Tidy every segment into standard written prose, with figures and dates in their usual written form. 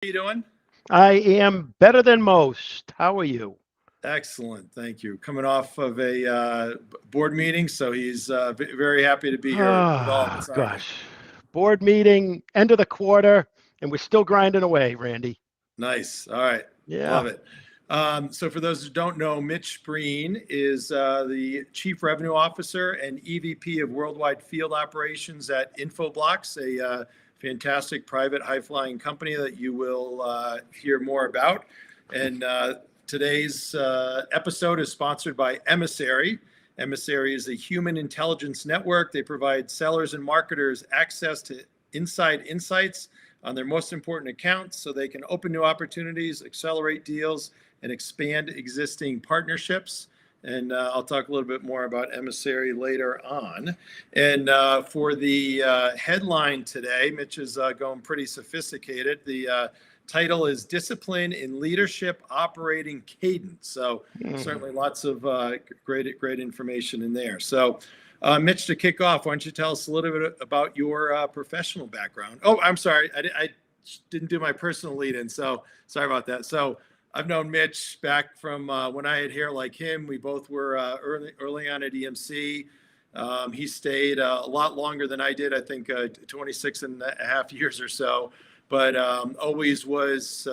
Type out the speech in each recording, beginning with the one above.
You doing? I am better than most. How are you? Excellent, thank you. Coming off of a board meeting, so he's very happy to be here with all of Ah, us, aren't you? gosh. Board meeting, end of the quarter, and we're still grinding away, Randy. Nice. All right, Yeah. love it. So, for those who don't know, Mitch Breen is the Chief Revenue Officer and EVP of Worldwide Field Operations at Infoblox, a fantastic private high-flying company that you will hear more about. And today's episode is sponsored by Emissary. Emissary is a human intelligence network. They provide sellers and marketers access to inside insights on their most important accounts so they can open new opportunities, accelerate deals, and expand existing partnerships. And I'll talk a little bit more about Emissary later on. And for the headline today, Mitch is going pretty sophisticated. The title is Discipline in Leadership Operating Cadence. So Mhm. certainly lots of great information in there. So Mitch, to kick off, why don't you tell us a little bit about your professional background? Oh, I'm sorry, I didn't do my personal lead-in, so sorry about that. So I've known Mitch back from when I had hair like him. We both were early on at EMC. He stayed a lot longer than I did. I think 26 and a half years or so, but always was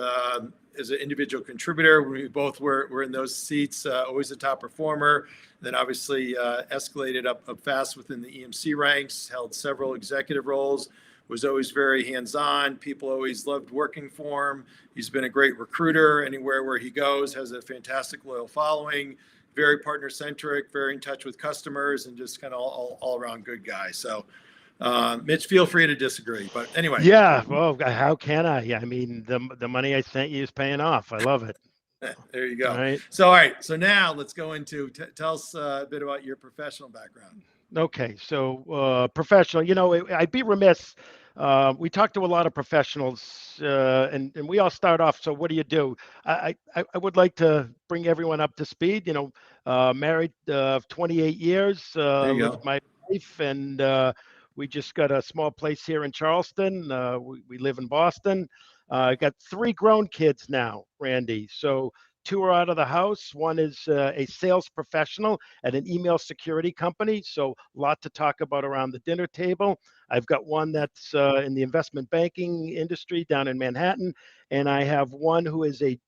as an individual contributor. We both were in those seats, always a top performer. Then obviously escalated up fast within the EMC ranks, held several executive roles, was always very hands-on. People always loved working for him. He's been a great recruiter anywhere where he goes, has a fantastic loyal following, very partner-centric, very in touch with customers, and just kind of all around good guy. So Mitch, feel free to disagree. But anyway, Yeah. Well, how can I? I mean, the money I sent you is paying off. I love it. there you All go. right. So, all right. So now let's go into tell us a bit about your professional background. Okay. So, professional, I'd be remiss. We talked to a lot of professionals, and we all start off. So, what do you do? I would like to bring everyone up to speed. Married 28 years, There you live go. with my wife, and we just got a small place here in Charleston. We live in Boston. I got three grown kids now, Randy. So, two are out of the house. One is a sales professional at an email security company. So, a lot to talk about around the dinner table. I've got one that's in the investment banking industry down in Manhattan, and I have one who is a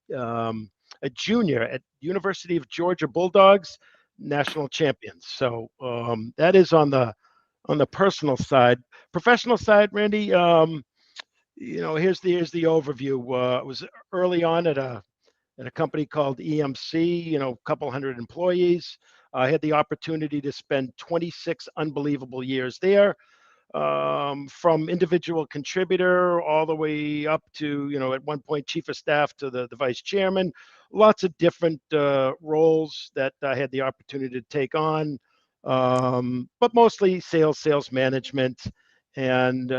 junior at University of Georgia Bulldogs, national champions. So that is on the personal side. Professional side, Randy. Here's the overview. It was early on at a company called EMC, a couple hundred employees. I had the opportunity to spend 26 unbelievable years there, from individual contributor all the way up to, at one point, chief of staff to the vice chairman. Lots of different roles that I had the opportunity to take on, but mostly sales management. And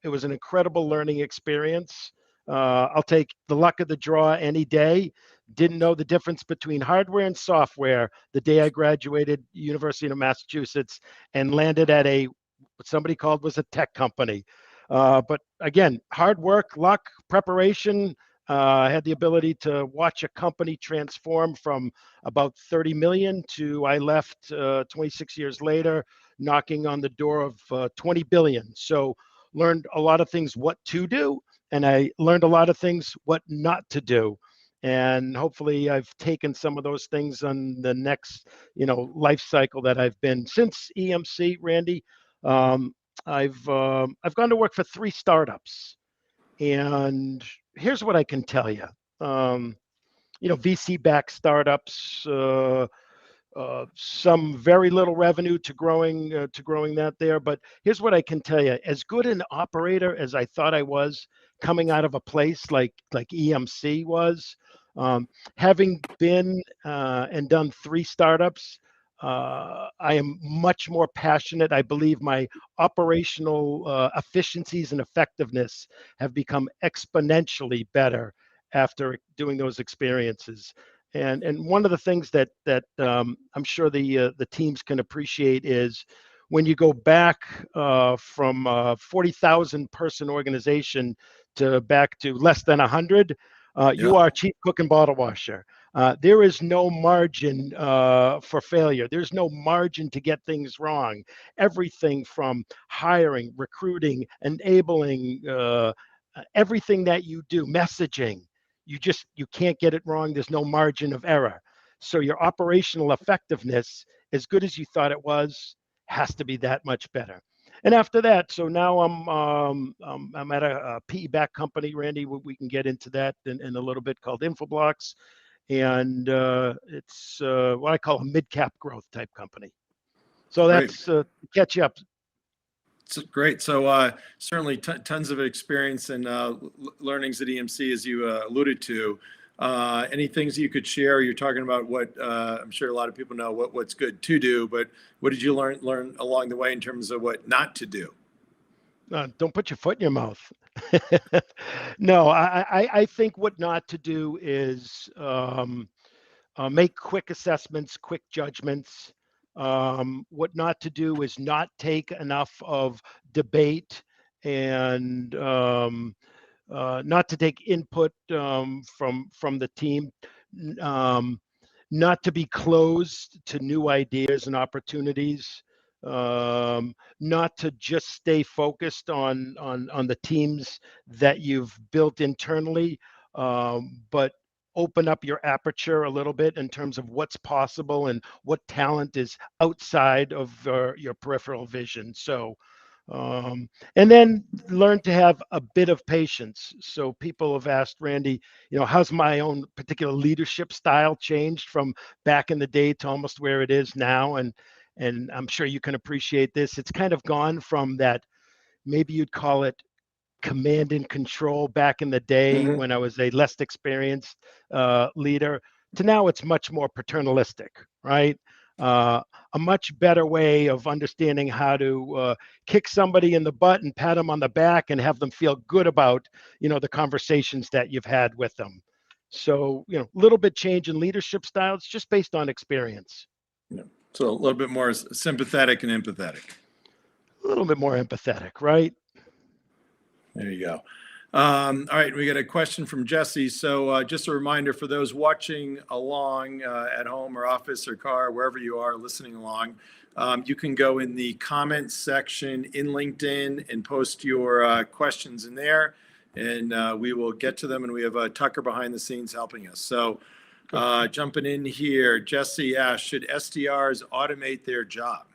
it was an incredible learning experience. I'll take the luck of the draw any day. Didn't know the difference between hardware and software the day I graduated University of Massachusetts and landed at what somebody called was a tech company. But again, hard work, luck, preparation. I had the ability to watch a company transform from about 30 million to I left 26 years later, knocking on the door of 20 billion. So learned a lot of things what to do, and I learned a lot of things what not to do. And hopefully, I've taken some of those things on the next, life cycle that I've been since EMC, Randy. Um, I've gone to work for three startups, and here's what I can tell you. Um, VC-backed startups, some very little revenue to growing that there. But here's what I can tell you: as good an operator as I thought I was coming out of a place like EMC was, having been and done three startups. I am much more passionate. I believe my operational efficiencies and effectiveness have become exponentially better after doing those experiences. And one of the things that I'm sure the teams can appreciate is when you go back from a 40,000 person organization to back to less than 100, you Yeah. are chief cook and bottle washer. There is no margin for failure. There's no margin to get things wrong. Everything from hiring, recruiting, enabling, everything that you do, messaging, you can't get it wrong. There's no margin of error. So your operational effectiveness, as good as you thought it was, has to be that much better. And after that, so now I'm at a PE-backed company, Randy. We can get into that in a little bit, called Infoblox, and it's what I call a mid-cap growth type company. So Great. that's catch you up. Great. So certainly tons of experience and learnings at EMC, as you alluded to. Any things you could share? You're talking about what I'm sure a lot of people know what's good to do, but what did you learn along the way in terms of what not to do? Don't put your foot in your mouth. No, I think what not to do is make quick assessments, quick judgments. What not to do is not take enough of debate and not to take input from the team, um, not to be closed to new ideas and opportunities, not to just stay focused on the teams that you've built internally, but open up your aperture a little bit in terms of what's possible and what talent is outside of your peripheral vision. So and then learn to have a bit of patience. So people have asked Randy, how's my own particular leadership style changed from back in the day to almost where it is now? And I'm sure you can appreciate this. It's kind of gone from that, maybe you'd call it command and control back in the day Mm-hmm. when I was a less experienced leader, to now it's much more paternalistic, right? A much better way of understanding how to kick somebody in the butt and pat them on the back and have them feel good about, the conversations that you've had with them. So, little bit change in leadership styles just based on experience. Yeah. So a little bit more sympathetic and empathetic. A little bit more empathetic, right? There you go. All right, we got a question from Jesse. So just a reminder for those watching along at home or office or car, wherever you are listening along, you can go in the comments section in LinkedIn and post your questions in there, and we will get to them. And we have Tucker behind the scenes helping us. So jumping in here, Jesse asked, should SDRs automate their job?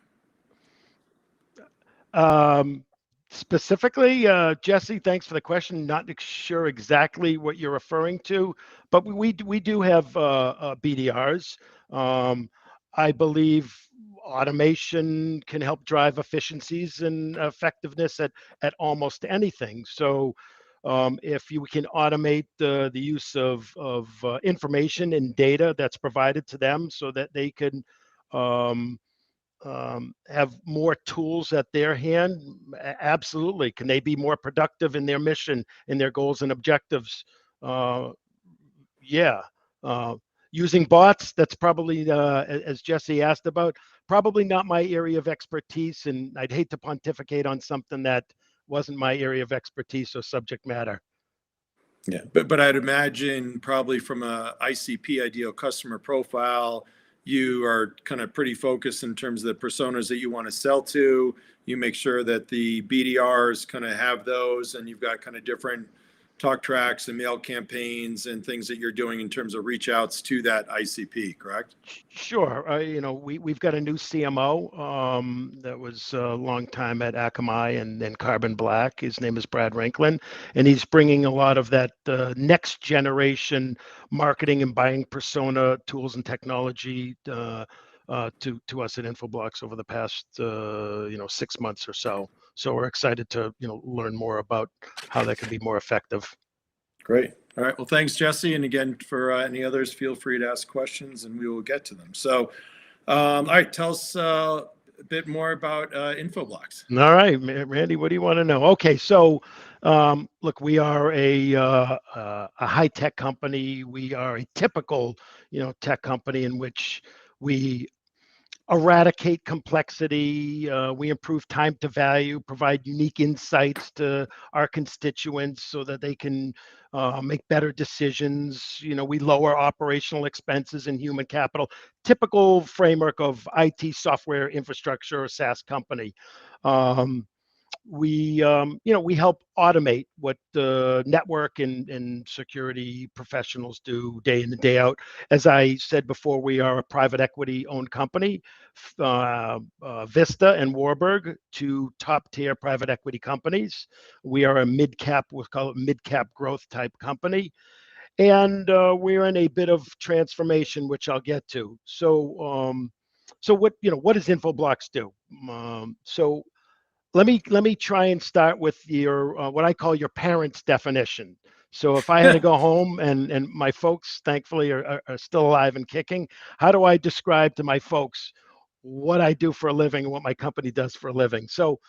Specifically, Jesse, thanks for the question. Not sure exactly what you're referring to, but we do have BDRs. I believe automation can help drive efficiencies and effectiveness at almost anything. So if you can automate the use of information and data that's provided to them so that they can have more tools at their hand, absolutely. Can they be more productive in their mission, in their goals and objectives? Yeah. Using bots, that's probably, as Jesse asked about, probably not my area of expertise, and I'd hate to pontificate on something that wasn't my area of expertise or subject matter. Yeah, but I'd imagine probably from a ICP, ideal customer profile, you are kind of pretty focused in terms of the personas that you want to sell to. You make sure that the BDRs kind of have those, and you've got kind of different talk tracks and mail campaigns and things that you're doing in terms of reach outs to that ICP, correct? Sure. We've got a new CMO that was a long time at Akamai and then Carbon Black. His name is Brad Ranklin, and he's bringing a lot of that next generation marketing and buying persona tools and technology to us at Infoblox over the past 6 months or so. So we're excited to learn more about how that can be more effective. Great. All right. Well, thanks, Jesse. And again, for any others, feel free to ask questions and we will get to them. So, all right, tell us a bit more about Infoblox. All right, Randy, what do you want to know? Okay, so look, we are a high-tech company. We are a typical, tech company in which we eradicate complexity. We improve time to value, provide unique insights to our constituents so that they can make better decisions. We lower operational expenses and human capital. Typical framework of IT software infrastructure or SaaS company. We help automate what the network and security professionals do day in and day out. As I said before, we are a private equity owned company. Vista and Warburg, two top tier private equity companies. We are a mid cap, we'll call it mid cap growth type company. And we're in a bit of transformation, which I'll get to. So what does Infoblox do? So let me try and start with your what I call your parents' definition. So if I had to go home and my folks, thankfully, are still alive and kicking, how do I describe to my folks what I do for a living and what my company does for a living? So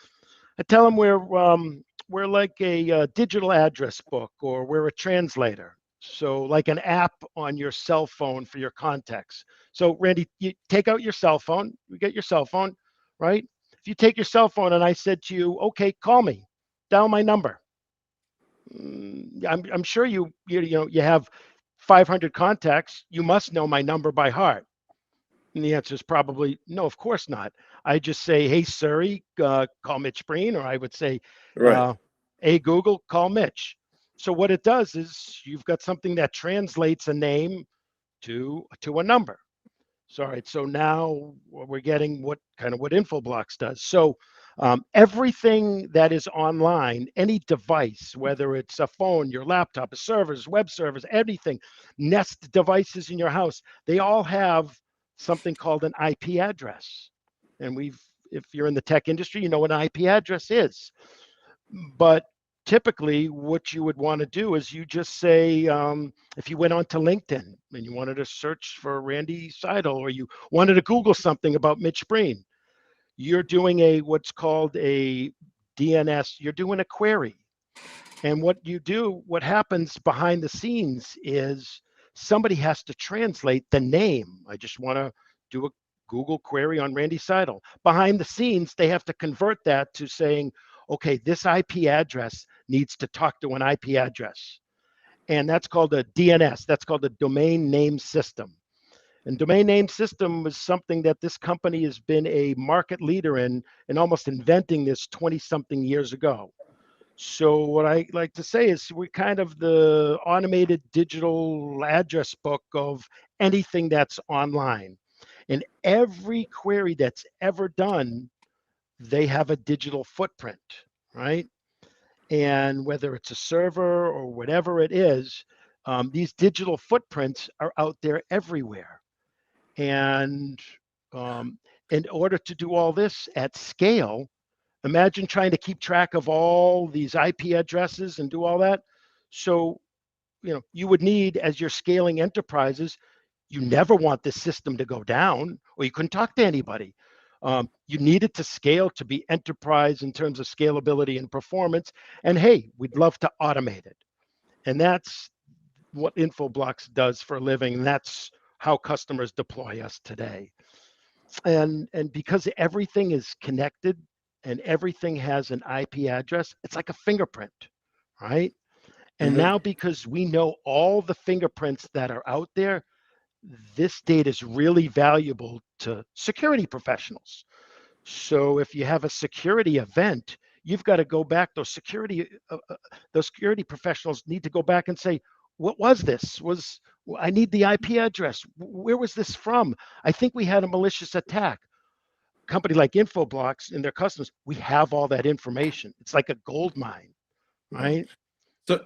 I tell them we're like a digital address book, or we're a translator. So like an app on your cell phone for your contacts. So Randy, you take out your cell phone, you get your cell phone, right? If you take your cell phone and I said to you, okay, call me, dial my number. I'm sure you have 500 contacts. You must know my number by heart. And the answer is probably no, of course not. I just say, hey, Siri, call Mitch Breen, or I would say, Right. hey, Google, call Mitch. So what it does is you've got something that translates a name to a number. So, all right, so now we're getting what Infoblox does. So everything that is online, any device, whether it's a phone, your laptop, a servers, web servers, anything, Nest devices in your house, they all have something called an IP address. And if you're in the tech industry, you know what an IP address is. But typically what you would want to do is you just say, if you went onto LinkedIn and you wanted to search for Randy Seidel, or you wanted to Google something about Mitch Breen, you're doing what's called a DNS, you're doing a query. And what happens behind the scenes is somebody has to translate the name. I just want to do a Google query on Randy Seidel. Behind the scenes, they have to convert that to saying, okay, this IP address needs to talk to an IP address. And that's called a DNS. That's called a domain name system. And domain name system is something that this company has been a market leader in and almost inventing this 20 something years ago. So what I like to say is we're kind of the automated digital address book of anything that's online. And every query that's ever done, they have a digital footprint, right? And whether it's a server or whatever it is, these digital footprints are out there everywhere. And in order to do all this at scale, imagine trying to keep track of all these IP addresses and do all that. So, you would need, as you're scaling enterprises, you never want this system to go down, or you couldn't talk to anybody. You need it to scale to be enterprise in terms of scalability and performance. And hey, we'd love to automate it. And that's what Infoblox does for a living. And that's how customers deploy us today. And because everything is connected and everything has an IP address, it's like a fingerprint, right? And Mm-hmm. now because we know all the fingerprints that are out there, this data is really valuable to security professionals. So if you have a security event, you've got to go back. Those security professionals need to go back and say, what was this? I need the IP address. Where was this from? I think we had a malicious attack. A company like Infoblox and their customers, we have all that information. It's like a gold mine, right?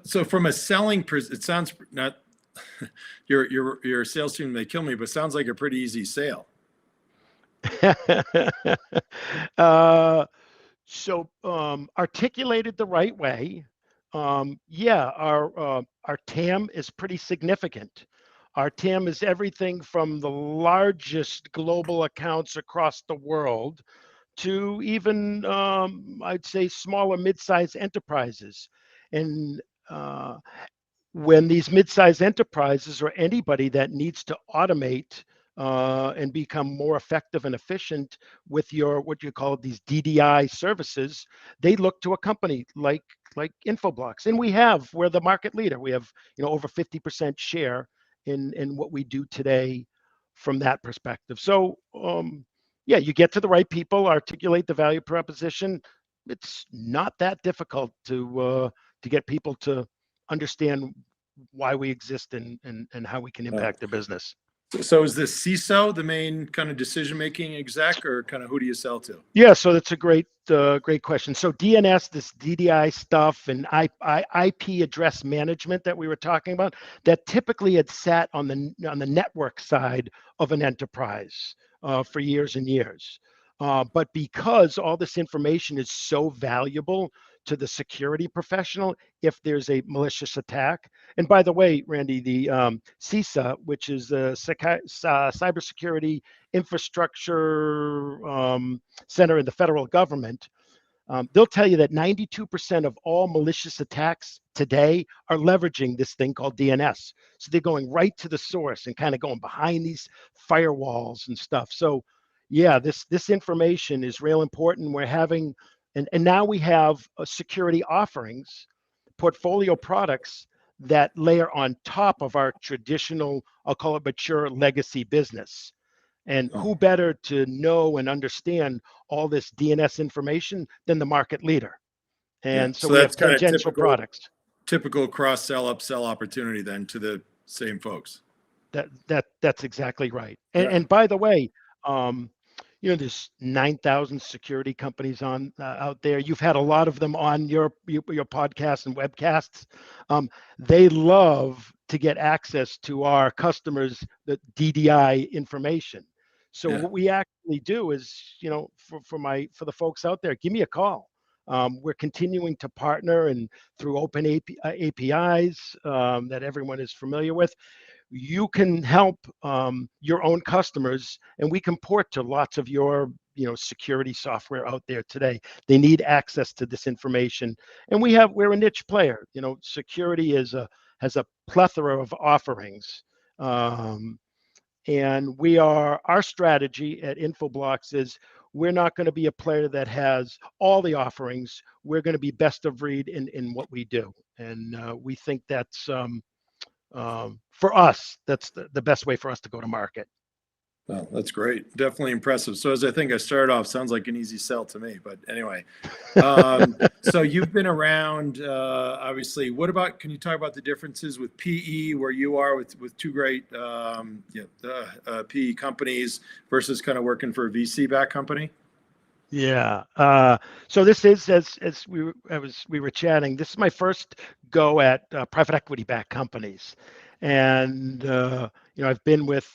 So from a selling, it sounds not your sales team may kill me, but sounds like a pretty easy sale. So articulated the right way, yeah, our TAM is pretty significant. Our TAM is everything from the largest global accounts across the world to even, I'd say, smaller mid-sized enterprises. And when these mid-sized enterprises or anybody that needs to automate and become more effective and efficient with your what you call these DDI services, they look to a company like Infoblox, and we're the market leader. We have over 50% share in what we do today from that perspective. So yeah, you get to the right people, articulate the value proposition. It's not that difficult to get people to understand why we exist and how we can impact their business. So is the CISO the main kind of decision-making exec, or kind of who do you sell to? Yeah, so that's a great question. So DNS, this DDI stuff, and IP address management that we were talking about, that typically had sat on the network side of an enterprise for years and years. But because all this information is so valuable to the security professional, if there's a malicious attack, and by the way, Randy, the CISA, which is the Cybersecurity Infrastructure Center in the federal government, they'll tell you that 92% of all malicious attacks today are leveraging this thing called DNS. So they're going right to the source and kind of going behind these firewalls and stuff. So yeah, this information is real important. We're having, and now we have security offerings, portfolio products that layer on top of our traditional, I'll call it mature legacy business. And who better to know and understand all this DNS information than the market leader? And so we have that's kind of tangential products. Typical cross-sell, upsell opportunity then to the same folks. That's exactly right. And by the way, there's 9,000 security companies out there. You've had a lot of them on your podcasts and webcasts. They love to get access to our customers' the DDI information. So what we actually do is, for the folks out there, give me a call. We're continuing to partner and through open APIs that everyone is familiar with. You can help your own customers, and we can port to lots of your security software out there today. They need access to this information, and we're a niche player. Security has a plethora of offerings, and our strategy at Infoblox is we're not going to be a player that has all the offerings. We're going to be best of breed in what we do, and we think that's for us, that's the best way for us to go to market. Well, that's great. Definitely impressive. So as I think I started off, sounds like an easy sell to me, but anyway. So you've been around, obviously. Can you talk about the differences with PE, where you are with two great PE companies versus kind of working for a VC-backed company? Yeah. So this is, as we were chatting, this is my first go at private equity-backed companies. And, I've been with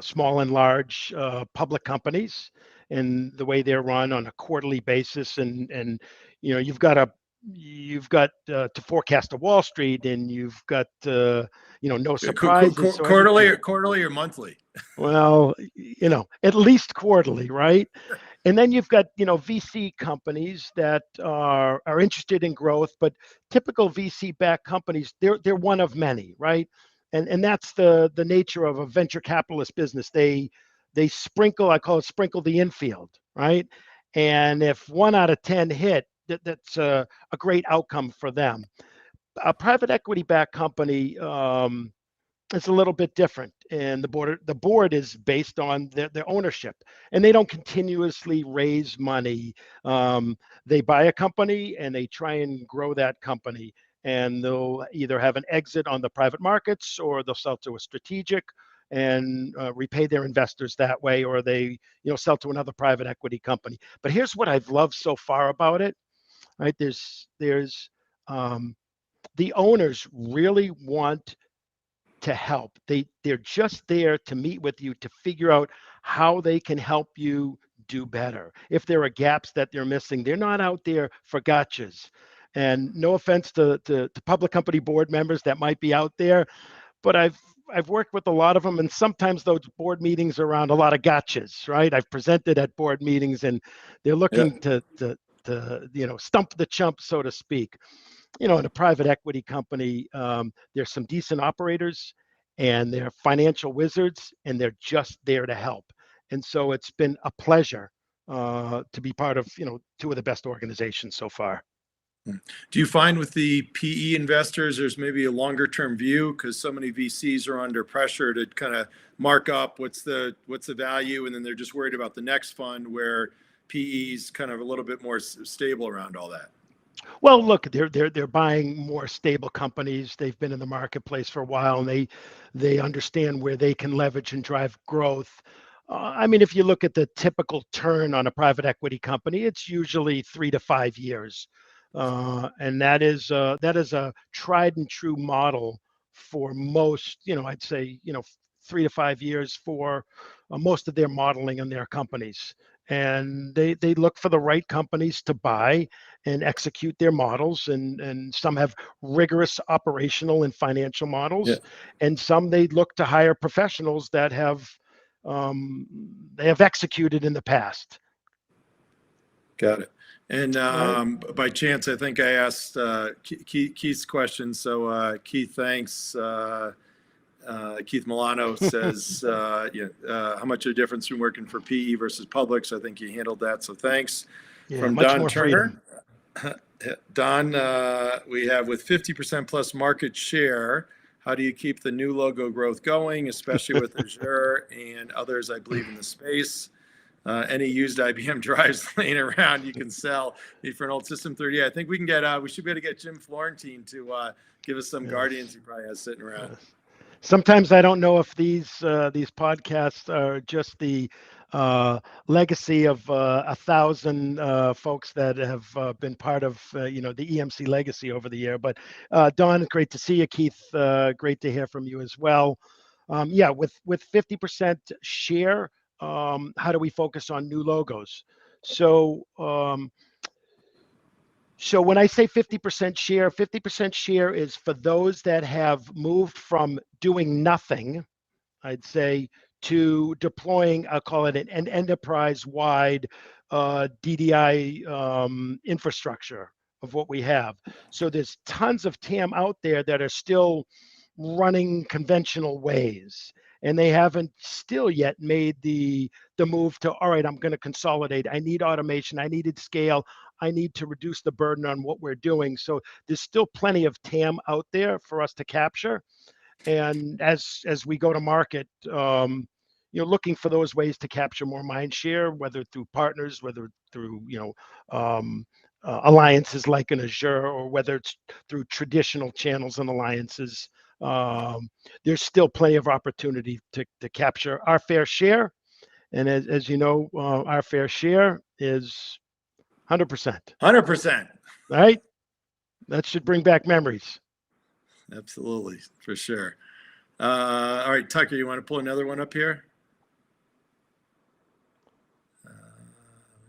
small and large public companies and the way they're run on a quarterly basis. And you've got to forecast to Wall Street, and you've got no surprises. Quarterly or monthly? Well, at least quarterly, right? And then you've got VC companies that are interested in growth, but typical VC-backed companies, they're one of many, right? And that's the nature of a venture capitalist business. They sprinkle, I call it sprinkle the infield, right? And if 1 out of 10 hit, that's a great outcome for them. A private equity-backed company, it's a little bit different, and the board is based on their ownership, and they don't continuously raise money. They buy a company and they try and grow that company, and they'll either have an exit on the private markets, or they'll sell to a strategic and repay their investors that way, or they sell to another private equity company. But here's what I've loved so far about it, right? There's the owners really want to help. They're just there to meet with you to figure out how they can help you do better. If there are gaps that they're missing, they're not out there for gotchas. And no offense to public company board members that might be out there, but I've worked with a lot of them, and sometimes those board meetings are around a lot of gotchas, right? I've presented at board meetings, and they're looking to stump the chump, so to speak. In a private equity company, there's some decent operators, and they're financial wizards, and they're just there to help. And so it's been a pleasure to be part of, two of the best organizations so far. Do you find with the PE investors, there's maybe a longer term view because so many VCs are under pressure to kind of mark up what's the value, and then they're just worried about the next fund, where PE's kind of a little bit more stable around all that? Well, look, they're buying more stable companies. They've been in the marketplace for a while, and they understand where they can leverage and drive growth. I mean, if you look at the typical turn on a private equity company, it's usually 3 to 5 years, and that is a tried and true model for most. I'd say 3 to 5 years for most of their modeling on their companies, and they look for the right companies to buy and execute their models, and some have rigorous operational and financial Yeah, models, and some they look to hire professionals that they have executed in the past. got it. And Right. by chance, I think I asked Keith's question. So Keith, thanks. Keith Milano says, how much of a difference between working for PE versus public? So I think you handled that. So thanks. Yeah, From much Don more Turner. freedom. Don, we have, with 50% plus market share, how do you keep the new logo growth going, especially with Azure and others, I believe, in the space? Any used IBM drives laying around you can sell. Need for an old System 30. I think we can we should be able to get Jim Florentine to give us some Guardians he probably has sitting around. Yes. Sometimes I don't know if these podcasts are just the legacy of 1,000 folks that have been part of the EMC legacy over the year. But Don, great to see you. Keith, great to hear from you as well. Yeah, with 50% share, how do we focus on new logos? So when I say 50% share, 50% share is for those that have moved from doing nothing, I'd say, to deploying, I'll call it an enterprise-wide DDI infrastructure of what we have. So there's tons of TAM out there that are still running conventional ways, and they haven't still yet made the move to, all right, I'm going to consolidate. I need automation. I needed scale. I need to reduce the burden on what we're doing. So there's still plenty of TAM out there for us to capture. And as we go to market, looking for those ways to capture more mind share, whether through partners, whether through alliances like an Azure, or whether it's through traditional channels and alliances. There's still plenty of opportunity to capture our fair share. And as you know, our fair share is 100%. 100%. Right? That should bring back memories. Absolutely, for sure. All right, Tucker, you want to pull another one up here?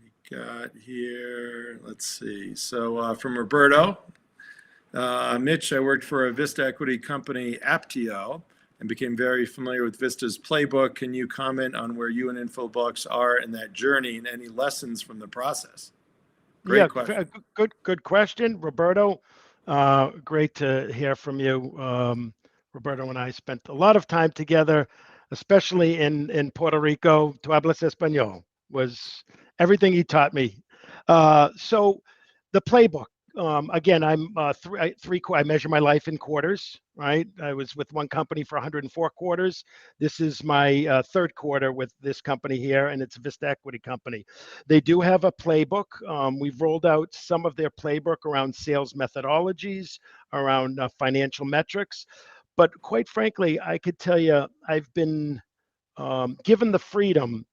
We got here, let's see. So from Roberto, Mitch, I worked for a Vista equity company, Aptio, and became very familiar with Vista's playbook. Can you comment on where you and Infoblox are in that journey and any lessons from the process? Great question. Good question, Roberto. Great to hear from you. Roberto and I spent a lot of time together, especially in Puerto Rico. Tu hablas español was everything he taught me. So the playbook. Again, I'm I measure my life in quarters, right? I was with one company for 104 quarters. This is my third quarter with this company here, and it's a Vista Equity company. They do have a playbook. We've rolled out some of their playbook around sales methodologies, around financial metrics. But quite frankly, I could tell you, I've been given the freedom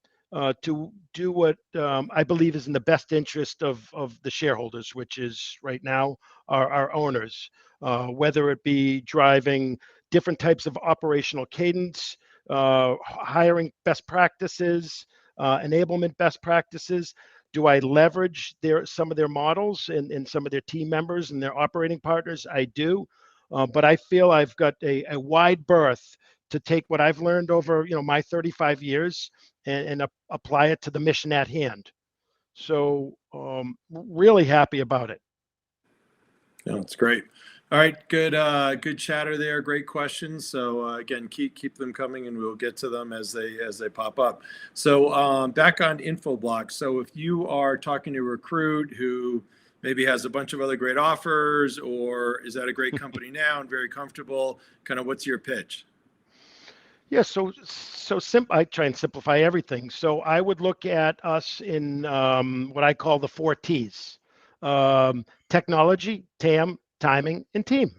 to do what I believe is in the best interest of the shareholders, which is right now our owners, whether it be driving different types of operational cadence, hiring best practices, enablement best practices. Do I leverage some of their models and some of their team members and their operating partners? I do, but I feel I've got a wide berth to take what I've learned over my 35 years and apply it to the mission at hand. So really happy about it. Yeah, it's great. All right, good chatter there. Great questions. So again, keep them coming, and we'll get to them as they pop up. So back on Infoblox. So if you are talking to a recruit who maybe has a bunch of other great offers, or is at a great company now and very comfortable, kind of what's your pitch? Yeah, I try and simplify everything. So I would look at us in what I call the four T's: technology, TAM, timing, and team.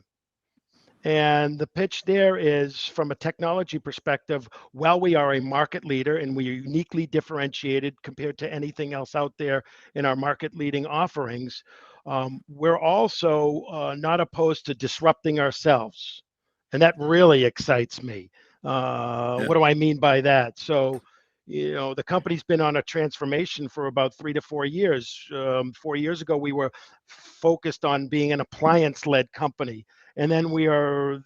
And the pitch there is from a technology perspective, while we are a market leader and we are uniquely differentiated compared to anything else out there in our market leading offerings, we're also not opposed to disrupting ourselves. And that really excites me. Yeah. What do I mean by that? So, the company's been on a transformation for about 3 to 4 years. 4 years ago, we were focused on being an appliance-led company, and then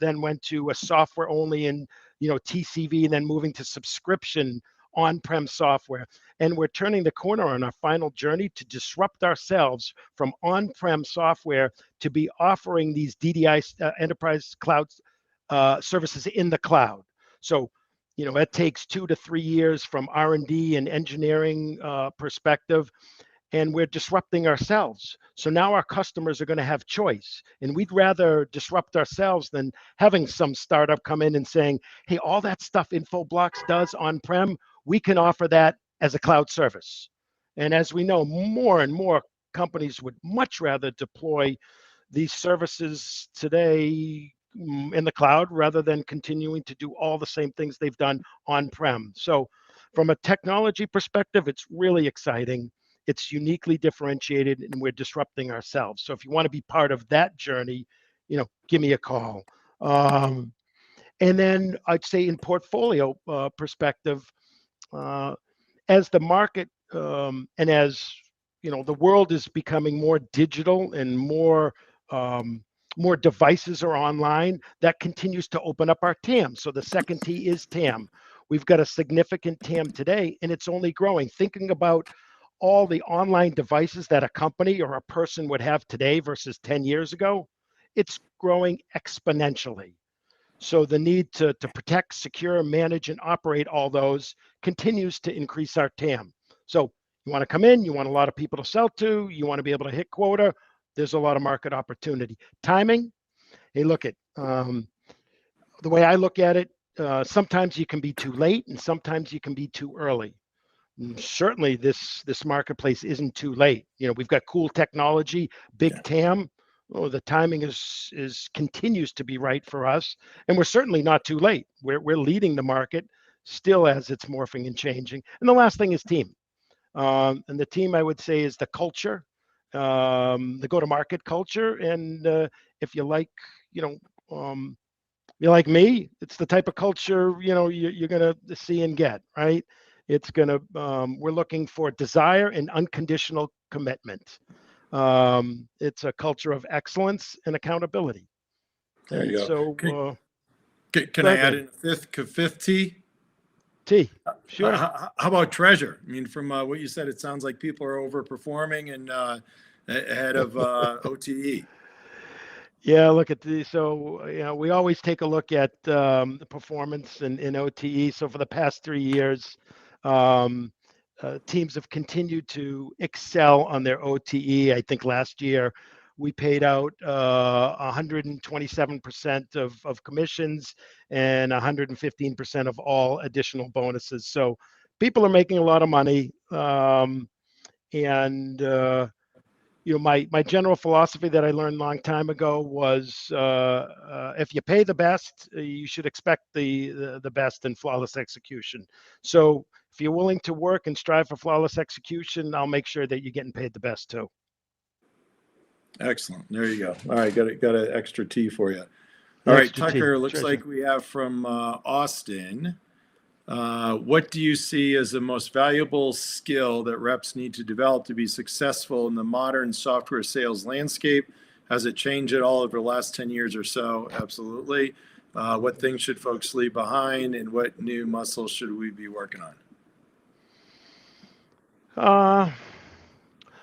then went to a software only and TCV, and then moving to subscription on-prem software. And we're turning the corner on our final journey to disrupt ourselves from on-prem software to be offering these DDI enterprise cloud services in the cloud. So that takes 2 to 3 years from R&D and engineering perspective, and we're disrupting ourselves. So now our customers are going to have choice, and we'd rather disrupt ourselves than having some startup come in and saying, hey, all that stuff Infoblox does on-prem, we can offer that as a cloud service. And as we know, more and more companies would much rather deploy these services today in the cloud rather than continuing to do all the same things they've done on-prem. So from a technology perspective, it's really exciting. It's uniquely differentiated, and we're disrupting ourselves. So if you want to be part of that journey, give me a call. And then I'd say in portfolio perspective, as the market and as the world is becoming more digital and more devices are online, that continues to open up our TAM. So the second T is TAM. We've got a significant TAM today, and it's only growing. Thinking about all the online devices that a company or a person would have today versus 10 years ago, it's growing exponentially. So the need to protect, secure, manage, and operate all those continues to increase our TAM. So you want to come in, you want a lot of people to sell to, you want to be able to hit quota, there's a lot of market opportunity. Timing, hey, look at the way I look at it, sometimes you can be too late and sometimes you can be too early. Certainly this marketplace isn't too late. We've got cool technology, big TAM. Oh, the timing is continues to be right for us, and we're certainly not too late. We're leading the market still as it's morphing and changing. And the last thing is team. And the team, I would say, is the culture, the go-to-market culture. And if you like, you like me, it's the type of culture you're gonna see and get, right? It's gonna we're looking for desire and unconditional commitment. It's a culture of excellence and accountability. There And you go. so, Can go I ahead, add Randy. in a fifth T? T, sure. How about treasure? I mean, from what you said, it sounds like people are overperforming and ahead of OTE. Yeah, look at the so we always take a look at the performance in OTE. So for the past 3 years, um, teams have continued to excel on their OTE. I think last year we paid out 127% of commissions and 115% of all additional bonuses. So people are making a lot of money, and my general philosophy that I learned a long time ago was if you pay the best, you should expect the best in flawless execution. So if you're willing to work and strive for flawless execution, I'll make sure that you're getting paid the best too. Excellent. There you go. All right, got an extra T for you. All right, Extra T, Tucker. Looks treasure. like we have from Austin. What do you see as the most valuable skill that reps need to develop to be successful in the modern software sales landscape? Has it changed at all over the last 10 years or so? Absolutely. What things should folks leave behind, and what new muscles should we be working on?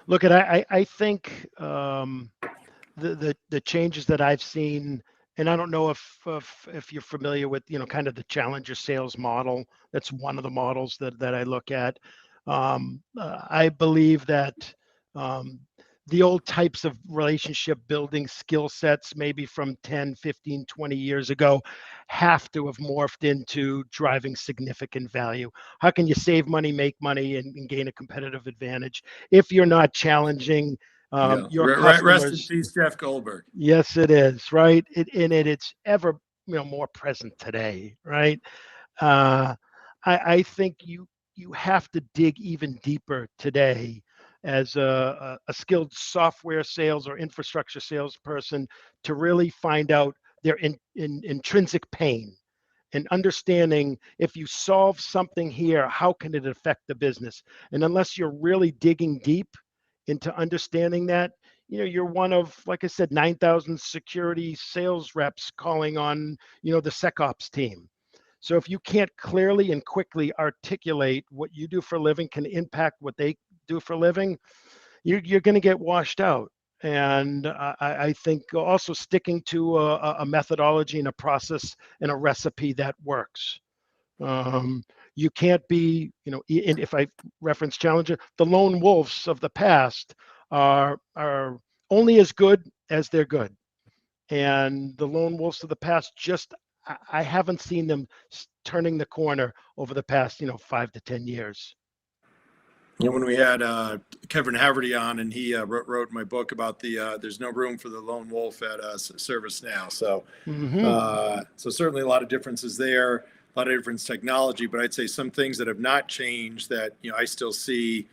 Look, I think the changes that I've seen, and I don't know if you're familiar with, kind of the challenger sales model. That's one of the models that I look at. I believe that um, the old types of relationship building skill sets, maybe from 10, 15, 20 years ago, have to have morphed into driving significant value. How can you save money, make money, and gain a competitive advantage if you're not challenging Yeah. your Rest in customers? peace, Jeff Goldberg. Yes, it is, right? It's ever, more present today, right? Uh, I think you have to dig even deeper today as a skilled software sales or infrastructure salesperson to really find out their intrinsic pain and understanding, if you solve something here, how can it affect the business? And unless you're really digging deep into understanding that, you're one of, like I said, 9,000 security sales reps calling on, the SecOps team. So if you can't clearly and quickly articulate what you do for a living can impact what they do for a living, you're going to get washed out. And I think also sticking to a methodology and a process and a recipe that works. Um, you can't be, and if I reference Challenger, the lone wolves of the past are only as good as they're good. And the lone wolves of the past just, I haven't seen them turning the corner over the past, 5 to 10 years. When we had Kevin Haverty on, and he wrote my book about the there's no room for the lone wolf at ServiceNow. So, Hmm. so certainly a lot of differences there, a lot of different technology. But I'd say some things that have not changed that I still see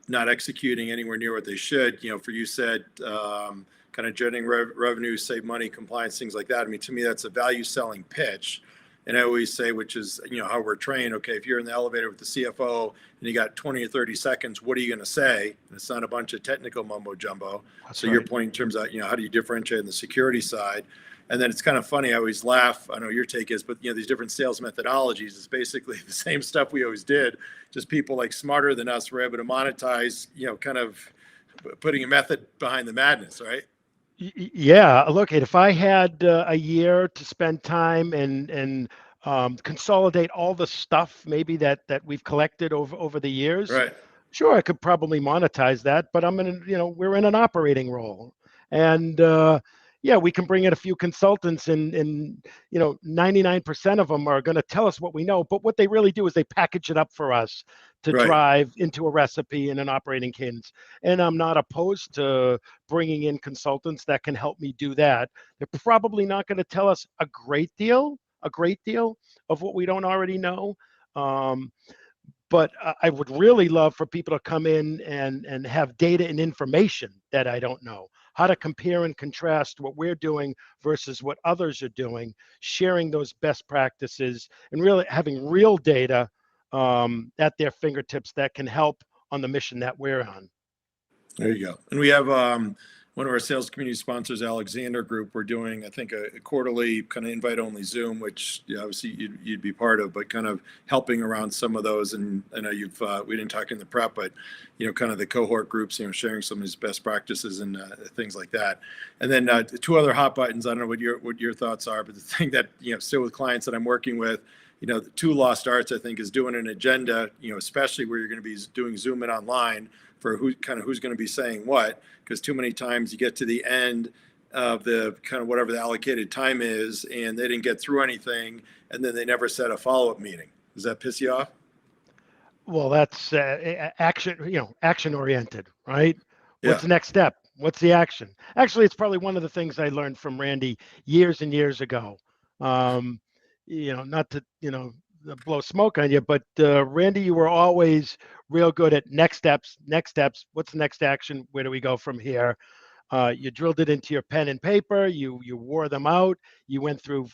not executing anywhere near what they should. For you said kind of generating revenue, save money, compliance, things like that. I mean, to me, that's a value selling pitch. And I always say, which is, how we're trained. Okay, if you're in the elevator with the CFO and you got 20 or 30 seconds, what are you going to say? And it's not a bunch of technical mumbo jumbo. That's So right. your point in terms of, how do you differentiate on the security side? And then it's kind of funny. I always laugh. I know your take is, but these different sales methodologies is basically the same stuff we always did. Just people like smarter than us were able to monetize, kind of putting a method behind the madness, right? Yeah, look, if I had a year to spend time and consolidate all the stuff maybe that we've collected over the years, Right. sure, I could probably monetize that. But we're in an operating role, and yeah, we can bring in a few consultants, and 99% of them are going to tell us what we know. But what they really do is they package it up for us to Right. drive into a recipe and an operating cadence. And I'm not opposed to bringing in consultants that can help me do that. They're probably not going to tell us a great deal of what we don't already know. Um, but I would really love for people to come in and have data and information that I don't know, how to compare and contrast what we're doing versus what others are doing, sharing those best practices, and really having real data at their fingertips that can help on the mission that we're on. There you go. And we have one of our sales community sponsors, Alexander Group. We're doing, I think, a quarterly kind of invite-only Zoom, which obviously you'd be part of, but kind of helping around some of those. And I know we didn't talk in the prep, but kind of the cohort groups, sharing some of these best practices and things like that. And then two other hot buttons. I don't know what your thoughts are, but the thing that still with clients that I'm working with. The two lost arts, I think, is doing an agenda, especially where you're going to be doing Zoom in online for who's going to be saying what, because too many times you get to the end of the kind of whatever the allocated time is and they didn't get through anything and then they never set a follow-up meeting. Does that piss you off? Well, that's action oriented, right? What's Yeah. the next step? What's the action? Actually, it's probably one of the things I learned from Randy years and years ago. Um, not to, blow smoke on you, but Randy, you were always real good at next steps, next steps. What's the next action? Where do we go from here? You drilled it into your pen and paper. You wore them out. You went through.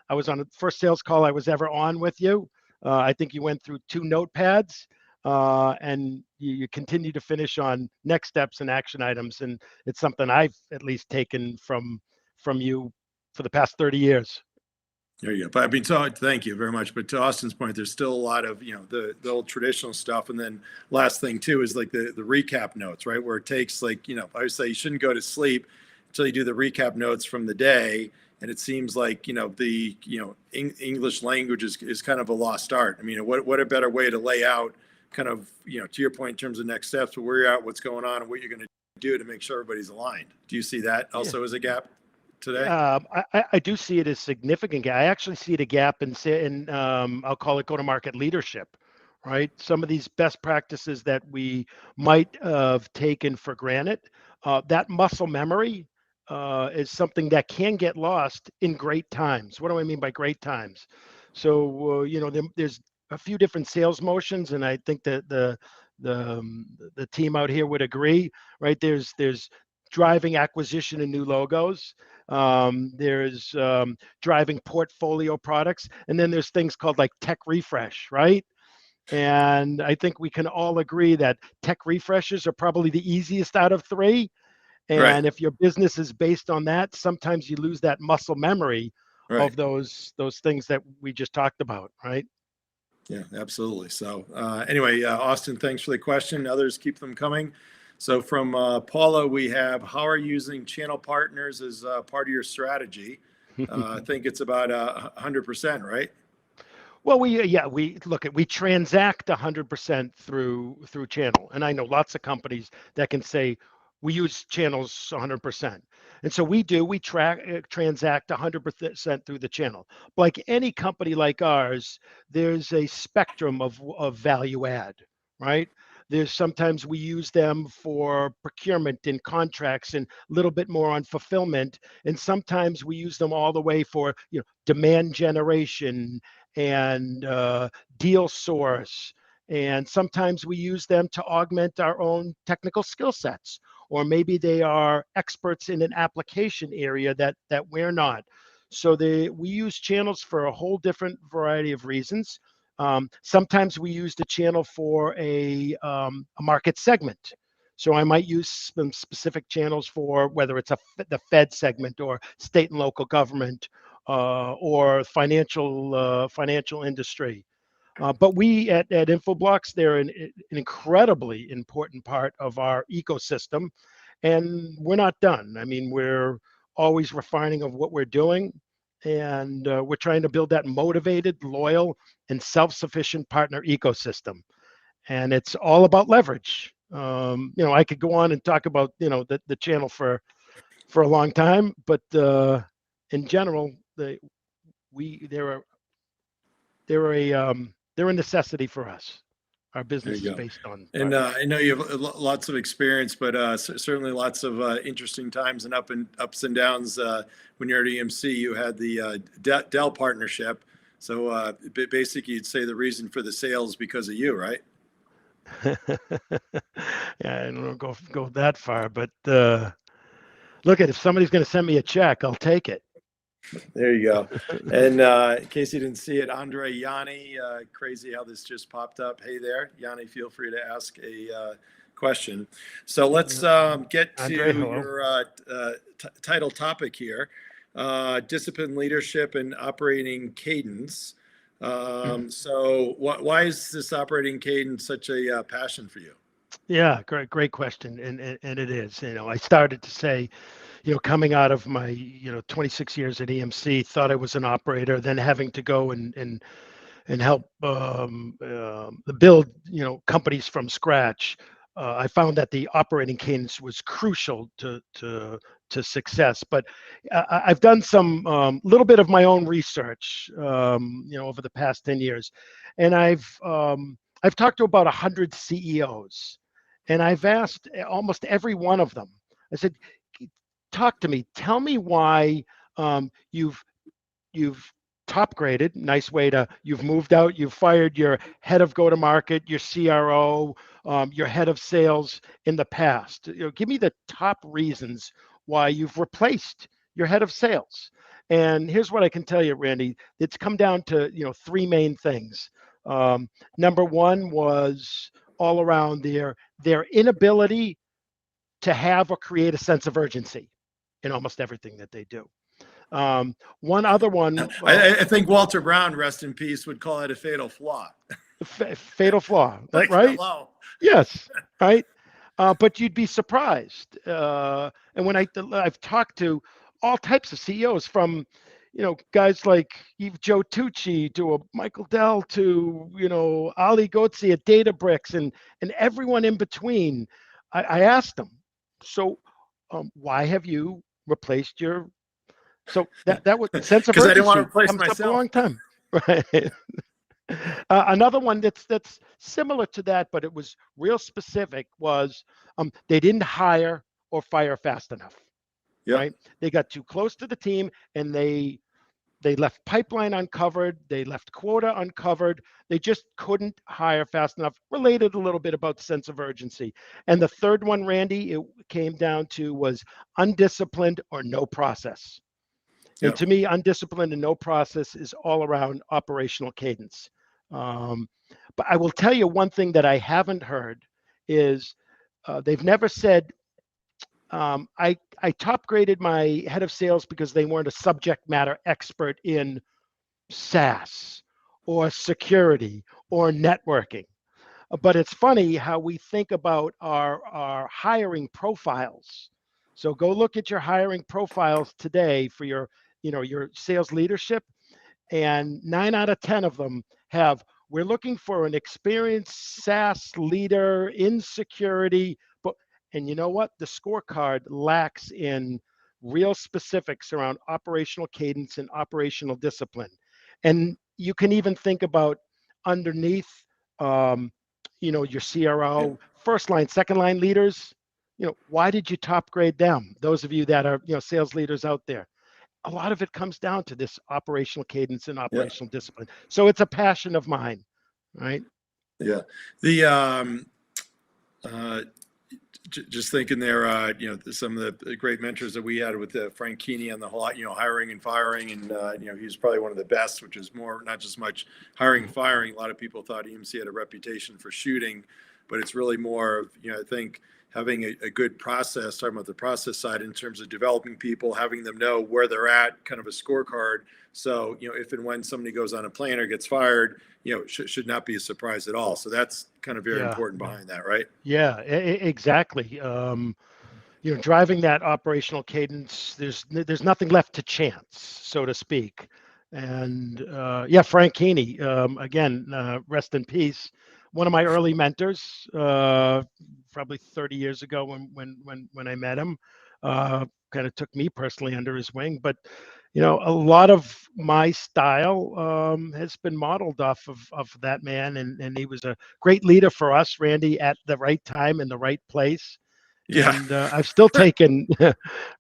I was on the first sales call I was ever on with you. I think you went through 2 notepads, and you continue to finish on next steps and action items. And it's something I've at least taken from you for the past 30 years. There you go. But I mean, thank you very much. But to Austin's point, there's still a lot of, the old traditional stuff. And then last thing too is like the recap notes, right? Where it takes like, I would say you shouldn't go to sleep until you do the recap notes from the day. And it seems like, the, English language is kind of a lost art. I mean, what a better way to lay out kind of, to your point in terms of next steps, where you're at, what's going on, and what you're going to do to make sure everybody's aligned. Do you see that also as a gap today? I do see it as significant. I actually see it a gap in I'll call it go-to-market leadership, right? Some of these best practices that we might have taken for granted, that muscle memory is something that can get lost in great times. What do I mean by great times? So, there's a few different sales motions, and I think that the team out here would agree, right? There's driving acquisition and new logos. There's driving portfolio products, and then there's things called like tech refresh, right? And I think we can all agree that tech refreshes are probably the easiest out of three. And Right. if your business is based on that, sometimes you lose that muscle memory of those things that we just talked about, right? Yeah, absolutely. So anyway, Austin, thanks for the question. Others, keep them coming. So from Paula, we have, how are you using channel partners as part of your strategy? I think it's about 100%, right? Well, we transact 100% through channel, and I know lots of companies that can say we use channels 100%, and so we transact 100% through the channel. Like any company like ours, there's a spectrum of value add, right? There's sometimes we use them for procurement and contracts and a little bit more on fulfillment, and sometimes we use them all the way for demand generation and deal source. And sometimes we use them to augment our own technical skill sets, or maybe they are experts in an application area that we're not. So we use channels for a whole different variety of reasons. Sometimes we use the channel for a market segment. So I might use some specific channels for whether it's the Fed segment or state and local government or financial industry. But we at Infoblox, they're an incredibly important part of our ecosystem, and we're not done. I mean, we're always refining of what we're doing, and we're trying to build that motivated, loyal, and self-sufficient partner ecosystem. And it's all about leverage. I could go on and talk about the channel for a long time, but in general, they're a necessity for us. Our business is based on. And I know you have lots of experience, but certainly lots of interesting times and ups and downs. When you're at EMC, you had the Dell partnership. So basically, you'd say the reason for the sales because of you, right? Yeah, I don't go that far, but look, if somebody's going to send me a check, I'll take it. There you go. And in case you didn't see it, Andre Yanni, crazy how this just popped up. Hey there, Yanni, feel free to ask a question. So let's get to Andre, your title topic here, discipline, leadership, and operating cadence. So why is this operating cadence such a passion for you? Yeah, great question. And it is, I started to say, coming out of my, 26 years at EMC, thought I was an operator, then having to go and help build, companies from scratch. I found that the operating cadence was crucial to success. But I've done some little bit of my own research, over the past 10 years, and I've talked to about 100 CEOs, and I've asked almost every one of them. I said, talk to me. Tell me why you've top graded. Nice way to, you've moved out. You've fired your head of go-to-market, your CRO, your head of sales in the past. Give me the top reasons why you've replaced your head of sales. And here's what I can tell you, Randy. It's come down to three main things. Number one was all around their inability to have or create a sense of urgency in almost everything that they do. One other one. I think Walter Brown, rest in peace, would call it a fatal flaw. Fatal flaw, Like, right? hello. Yes, right. But you'd be surprised. And when I've talked to all types of CEOs, from guys like Joe Tucci to a Michael Dell to Ali Gotzi at Databricks and everyone in between. I asked them, so why have you replaced your? So that was sense of Because I didn't want to urgency replace comes up a myself. long time, right? Another one that's similar to that, but it was real specific, was they didn't hire or fire fast enough, Yep. right? They got too close to the team, and they left pipeline uncovered, they left quota uncovered. They just couldn't hire fast enough. Related a little bit about sense of urgency. And the third one, Randy, it came down to was undisciplined or no process. And Yep. to me, undisciplined and no process is all around operational cadence. Um, but I will tell you one thing that I haven't heard is they've never said, I top graded my head of sales because they weren't a subject matter expert in SaaS or security or networking. But it's funny how we think about our hiring profiles. So go look at your hiring profiles today for your sales leadership, and 9 out of 10 of them have, we're looking for an experienced SaaS leader in security. But and you know what? The scorecard lacks in real specifics around operational cadence and operational discipline. And you can even think about underneath, um, your CRO, first line, second line leaders. Why did you top grade them? Those of you that are sales leaders out there, a lot of it comes down to this operational cadence and Yeah. operational discipline. So it's a passion of mine, right? Yeah. The just thinking there, some of the great mentors that we had with Frank Keeney on the whole, hiring and firing, and he was probably one of the best, which is more not just much hiring and firing. A lot of people thought EMC had a reputation for shooting, but it's really more of I think having a good process, talking about the process side in terms of developing people, having them know where they're at, kind of a scorecard. So, if and when somebody goes on a plane or gets fired, should not be a surprise at all. So that's kind of very Yeah. important behind that, right? Yeah, exactly. Driving that operational cadence, there's nothing left to chance, so to speak. And yeah, Frank Keeney, again, rest in peace. One of my early mentors, probably 30 years ago when I met him, kind of took me personally under his wing. But a lot of my style has been modeled off of that man, and he was a great leader for us, Randy, at the right time in the right place. Yeah. And I've still taken,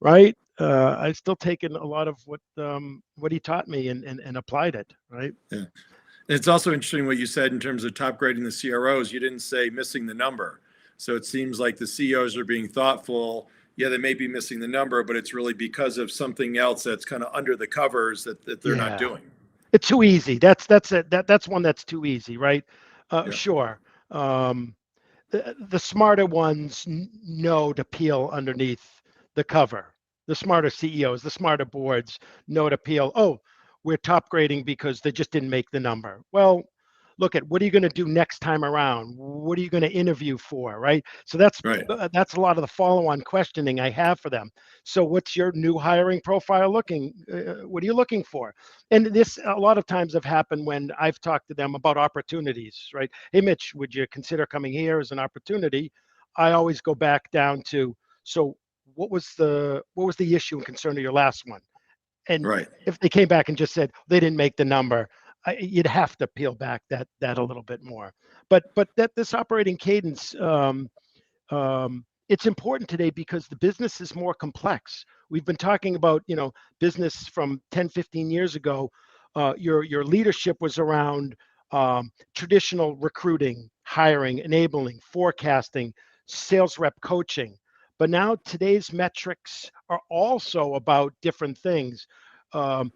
right? I've still taken a lot of what he taught me and applied it, right? Yeah. It's also interesting what you said in terms of top grading the CROs. You didn't say missing the number. So it seems like the CEOs are being thoughtful. Yeah, they may be missing the number, but it's really because of something else that's kind of under the covers that they're not Yeah, doing. it's too easy. That's one that's too easy, right? Yeah. Sure. The smarter ones know to peel underneath the cover. The smarter CEOs, the smarter boards know to peel. Oh, we're top grading because they just didn't make the number. Well, look at what are you going to do next time around? What are you going to interview for, right? So that's Right. that's a lot of the follow-on questioning I have for them. So what's your new hiring profile looking? What are you looking for? And this a lot of times have happened when I've talked to them about opportunities, right? Hey, Mitch, would you consider coming here as an opportunity? I always go back down to, so what was the issue and concern of your last one? And Right. if they came back and just said they didn't make the number, you'd have to peel back that a little bit more. But that this operating cadence, it's important today because the business is more complex. We've been talking about business from 10, 15 years ago. Your leadership was around traditional recruiting, hiring, enabling, forecasting, sales rep coaching. But now today's metrics are also about different things. The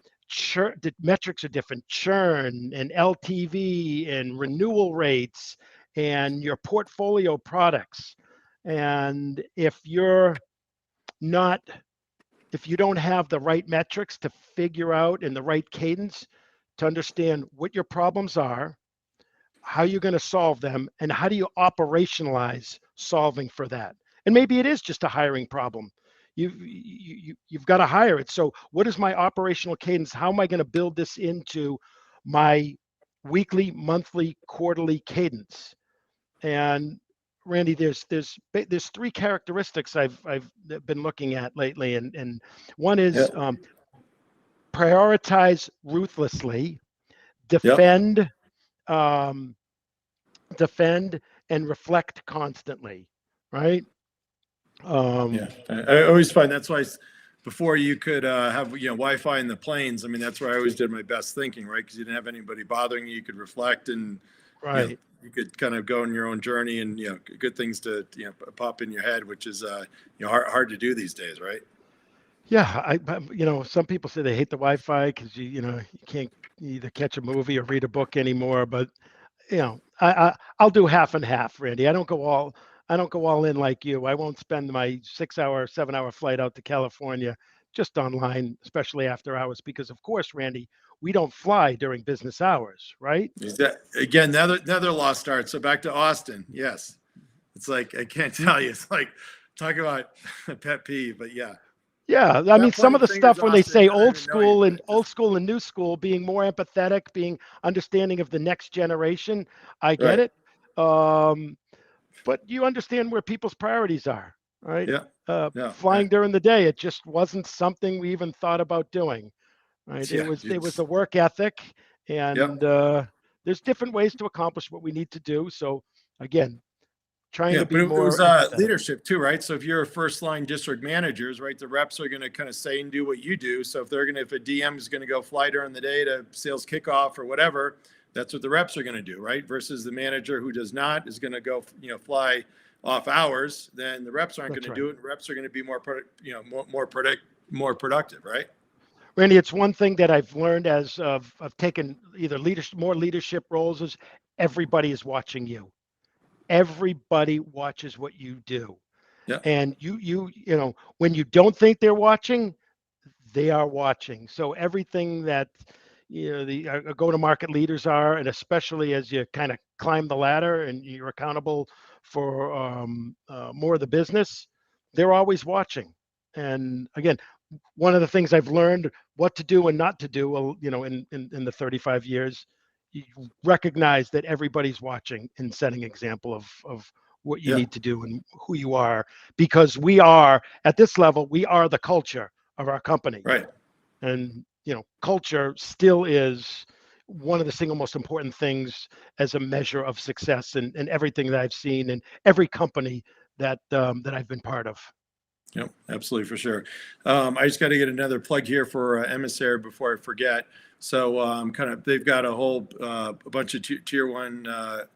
metrics are different: churn and LTV and renewal rates and your portfolio products. And if you don't have the right metrics to figure out and the right cadence to understand what your problems are, how you're going to solve them, and how do you operationalize solving for that. And maybe it is just a hiring problem. You've got to hire it. So what is my operational cadence? How am I going to build this into my weekly, monthly, quarterly cadence? And Randy, there's three characteristics I've been looking at lately, and one is Yep. prioritize ruthlessly, Yep. defend, um, defend, and reflect constantly, right? Yeah. Um, I always find that's why before you could have, Wi-Fi in the planes. I mean, that's where I always did my best thinking, right? Because you didn't have anybody bothering you. You could reflect and, right. you could kind of go on your own journey and, good things to, pop in your head, which is, hard to do these days, right? Yeah, some people say they hate the Wi-Fi because you can't either catch a movie or read a book anymore. But I'll do half and half, Randy. I don't go all in like you. I won't spend my 6 hour, 7 hour flight out to California just online, especially after hours, because of course, Randy, we don't fly during business hours, right? Again, another lost art. So back to Austin. Yes. It's like, I can't tell you. It's like, talk about a pet peeve, but yeah. Yeah, I mean, Stop some of pointing the fingers, stuff when they Austin. say I don't even know you, but old just school and new school, being more empathetic, being understanding of the next generation, I get right. it. But you understand where people's priorities are, right? Yeah. No. Flying during the day, it just wasn't something we even thought about doing, right? Yeah. It was It's a work ethic, yeah. and there's different ways to accomplish what we need to do. So again, trying Yeah, to but be it was more empathetic. leadership too, right? So if you're a first line district managers, right, the reps are going to kind of say and do what you do. So if a DM is going to go fly during the day to sales kickoff or whatever, that's what the reps are going to do, right? Versus the manager who does not is going to go, fly off hours. Then the reps aren't going That's to right. do it. And reps are going to be more productive, right? Randy, it's one thing that I've learned as of taken either more leadership roles is everybody is watching you. Everybody watches what you do. Yeah, And when you don't think they're watching, they are watching. So everything that the go-to-market leaders are, and especially as you kind of climb the ladder and you're accountable for more of the business, they're always watching. And again, one of the things I've learned what to do and not to do, in the 35 years, you recognize that everybody's watching and setting example of what you yeah, need to do and who you are, because we are at this level, we are the culture of our company. right. And culture still is one of the single most important things as a measure of success and everything that I've seen in every company that I've been part of. Yep, absolutely, for sure. I just got to get another plug here for Emissary before I forget. So they've got a bunch of tier one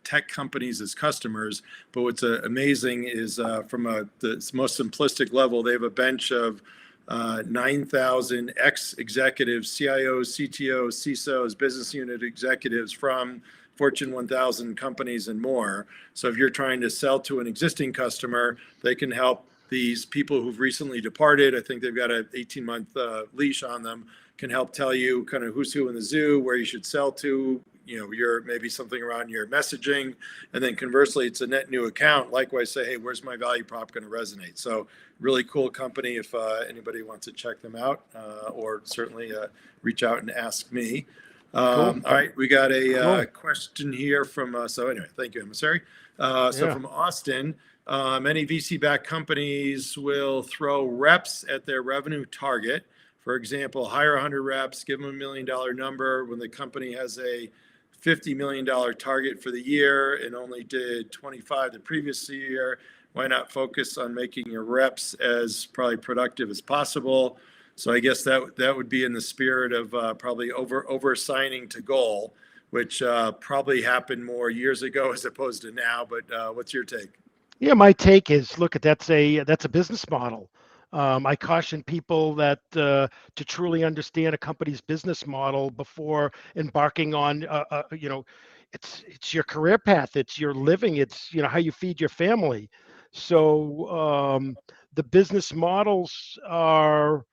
tech companies as customers. But what's amazing is from the most simplistic level, they have a bench of 9,000 ex-executives, CIOs, CTOs, CISOs, business unit executives from Fortune 1000 companies and more. So if you're trying to sell to an existing customer, they can help these people who've recently departed. I think they've got an 18-month leash on them, can help tell you kind of who's who in the zoo, where you should sell to, your maybe something around your messaging. And then conversely, it's a net new account. Likewise, say, hey, where's my value prop going to resonate? So really cool company if anybody wants to check them out, or certainly reach out and ask me. Cool. All right, we got a Cool. question here from, so anyway, thank you, Emissary. So Yeah. from Austin, many VC-backed companies will throw reps at their revenue target. For example, hire 100 reps, give them $1 million number when the company has a $50 million target for the year and only did 25 the previous year. Why not focus on making your reps as probably productive as possible? So I guess that would be in the spirit of probably over assigning to goal, which probably happened more years ago as opposed to now. But what's your take? Yeah, my take is, look, that's a business model. I caution people that to truly understand a company's business model before embarking on, it's your career path, it's your living, it's how you feed your family. So the business models are,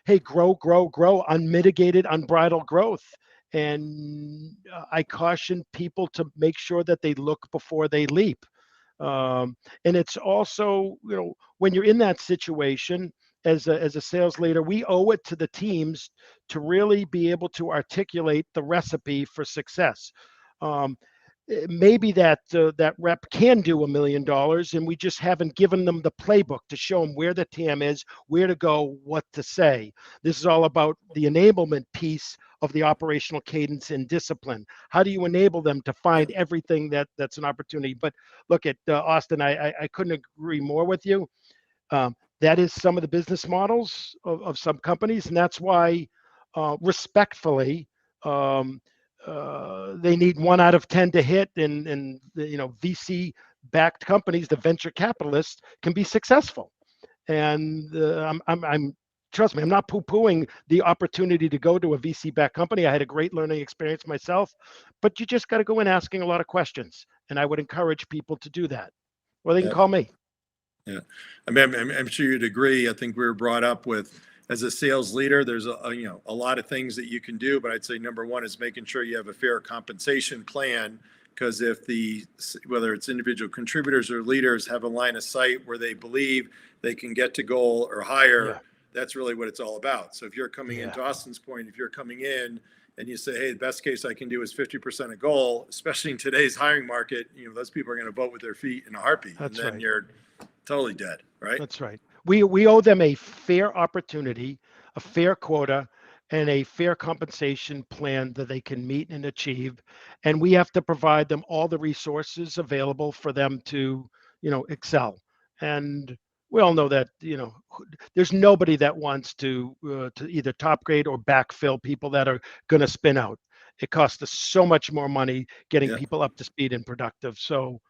hey, grow, grow, grow, unmitigated, unbridled growth. And I caution people to make sure that they look before they leap. And it's also, when you're in that situation as a sales leader, we owe it to the teams to really be able to articulate the recipe for success. Um, Maybe that rep can do $1 million, and we just haven't given them the playbook to show them where the TAM is, where to go, what to say. This is all about the enablement piece of the operational cadence and discipline. How do you enable them to find everything that's an opportunity? But look at Austin, I couldn't agree more with you. That is some of the business models of some companies, and that's why, respectfully, they need 1 out of 10 to hit, and VC backed companies, the venture capitalists, can be successful. And I'm trust me, I'm not poo-pooing the opportunity to go to a VC backed company. I had a great learning experience myself, but you just got to go in asking a lot of questions, and I would encourage people to do that. Well, they can call me. Yeah, I mean, I'm sure you'd agree. I think we were brought up with, as a sales leader, there's a lot of things that you can do, but I'd say number one is making sure you have a fair compensation plan, because if whether it's individual contributors or leaders have a line of sight where they believe they can get to goal or higher, that's really what it's all about. So if you're coming into Austin's point, if you're coming in and you say, hey, the best case I can do is 50% of goal, especially in today's hiring market, those people are going to vote with their feet in a heartbeat. That's and then right. You're totally dead, right? That's right. We owe them a fair opportunity, a fair quota, and a fair compensation plan that they can meet and achieve. And we have to provide them all the resources available for them to, excel. And we all know that, there's nobody that wants to either top grade or backfill people that are going to spin out. It costs us so much more money getting people up to speed and productive. So,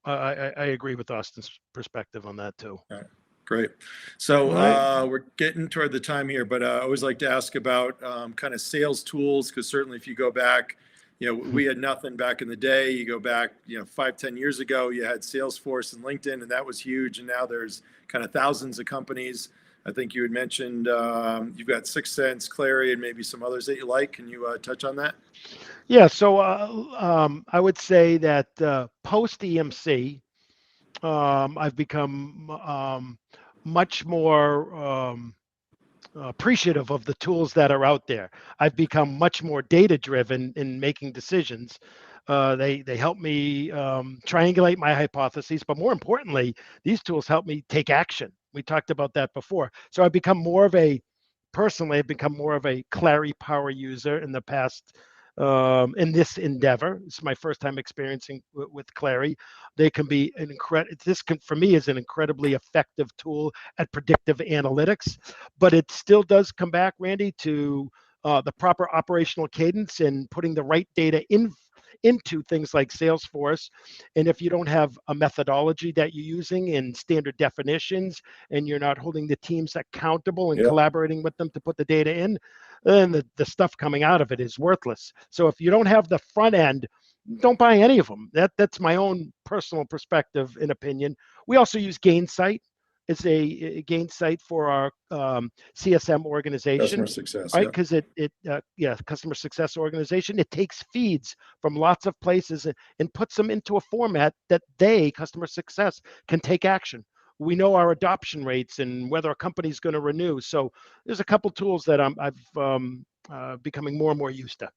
I agree with Austin's perspective on that too. All right. Great. So Right. we're getting toward the time here, but I always like to ask about kind of sales tools, because certainly if you go back, we had nothing back in the day. You go back, 5, 10 years ago, you had Salesforce and LinkedIn, and that was huge. And now there's kind of thousands of companies. I think you had mentioned you've got 6 Sense, Clary, and maybe some others that you like. Can you touch on that? Yeah. So I would say that post EMC, I've become much more appreciative of the tools that are out there. I've become much more data driven in making decisions. They help me triangulate my hypotheses, but more importantly, these tools help me take action. We talked about that before. So I've become personally, I've become more of a Clary power user in the past. In this endeavor, it's my first time experiencing with Clary. They can be an incredible. This can, for me, is an incredibly effective tool at predictive analytics, but it still does come back, Randy, to the proper operational cadence and putting the right data into things like Salesforce. And if you don't have a methodology that you're using in standard definitions, and you're not holding the teams accountable and collaborating with them to put the data in, then the stuff coming out of it is worthless. So if you don't have the front end, don't buy any of them. That's my own personal perspective and opinion. We also use Gainsight. It's a Gainsight for our CSM organization. Customer success. Right, because customer success organization. It takes feeds from lots of places and puts them into a format that customer success, can take action. We know our adoption rates and whether a company's going to renew. So there's a couple tools that I've becoming more and more used to.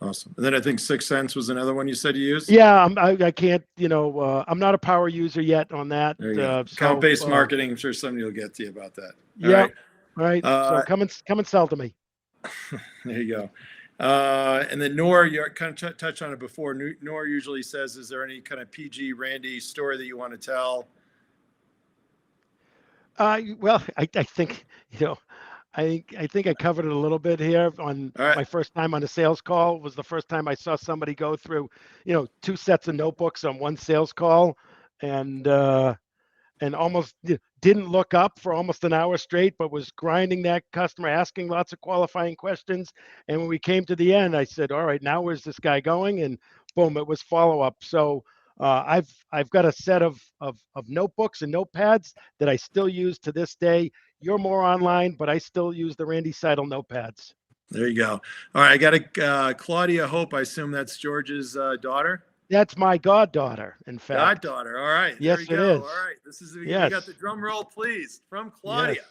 Awesome. And then I think 6 Sense was another one you said you used. Yeah, I can't. I'm not a power user yet on that. There you go. Account-based marketing. I'm sure somebody will get to you about that. Yeah. All right. So come and sell to me. There you go. And then Nour, you kind of touched on it before. Nour usually says, "Is there any kind of PG Randy story that you want to tell?" Well, I think I think I covered it a little bit here on my first time on a sales call. Was the first time I saw somebody go through, 2 sets of notebooks on one sales call, and almost didn't look up for almost an hour straight, but was grinding that customer, asking lots of qualifying questions. And when we came to the end, I said, "All right, now where's this guy going?" And boom, it was follow up. So I've got a set of notebooks and notepads that I still use to this day. You're more online, but I still use the Randy Seidel notepads. There you go. All right, I got a Claudia Hope. I assume that's George's daughter. That's my goddaughter, in fact. Goddaughter. All right. There Yes, we it go. is. All right. This is, we got the Yes. drum roll, please, from Yes. Claudia.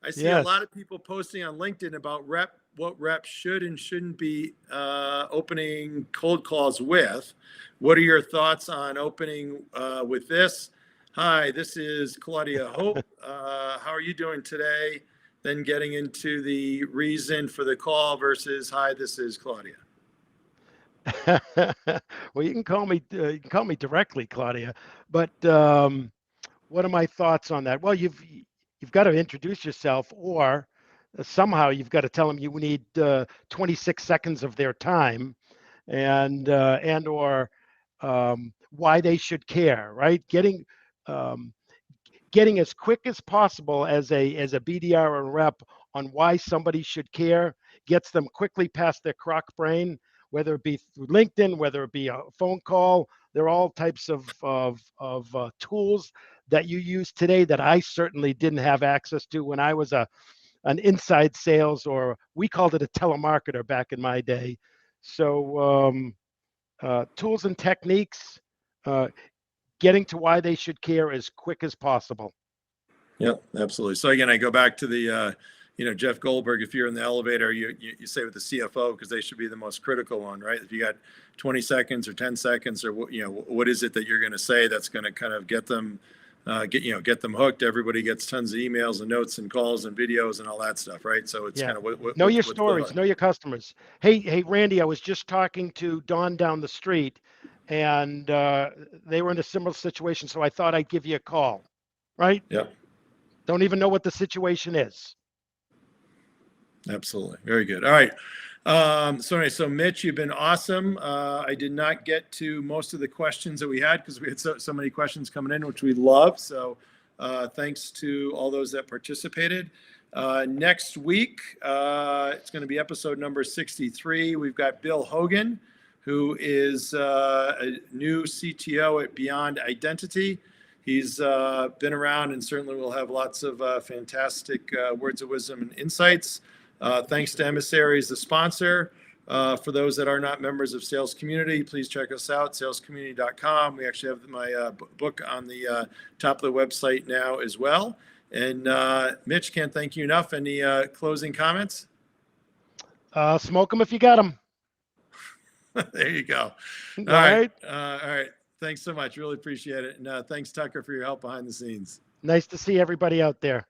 I see a lot Yes. of people posting on LinkedIn about what reps should and shouldn't be opening cold calls with. What are your thoughts on opening with this? Hi, this is Claudia Hope. How are you doing today? Then getting into the reason for the call versus, hi, this is Claudia. Well, you can call me directly, Claudia. But what are my thoughts on that? Well, you've got to introduce yourself, or somehow you've got to tell them you need 26 seconds of their time, and or why they should care, right? Um, getting as quick as possible as a BDR and rep on why somebody should care gets them quickly past their crock brain, whether it be through LinkedIn, whether it be a phone call. There are all types of tools that you use today that I certainly didn't have access to when I was an inside sales, or we called it a telemarketer back in my day. So tools and techniques, getting to why they should care as quick as possible. Yep, absolutely. So again, I go back to the, Jeff Goldberg. If you're in the elevator, you say with the CFO, because they should be the most critical one, right? If you got 20 seconds or 10 seconds, or what is it that you're going to say that's going to kind of get them, get them hooked? Everybody gets tons of emails and notes and calls and videos and all that stuff, right? So it's kind of know your stories, know your customers. Hey, Randy, I was just talking to Don down the street, and they were in a similar situation, so I thought I'd give you a call, right? Yeah. Don't even know what the situation is. Absolutely. Very good. All right. So Mitch, you've been awesome. I did not get to most of the questions that we had because we had so many questions coming in, which we love. So thanks to all those that participated. Next week, it's going to be episode number 63. We've got Bill Hogan, who is a new CTO at Beyond Identity. He's been around and certainly will have lots of fantastic words of wisdom and insights. Thanks to Emissaries, the sponsor. For those that are not members of Sales Community, please check us out, salescommunity.com. We actually have my book on the top of the website now as well. And Mitch, can't thank you enough. Any closing comments? Smoke them if you got them. There you go. All right. All right. Thanks so much. Really appreciate it. And thanks, Tucker, for your help behind the scenes. Nice to see everybody out there.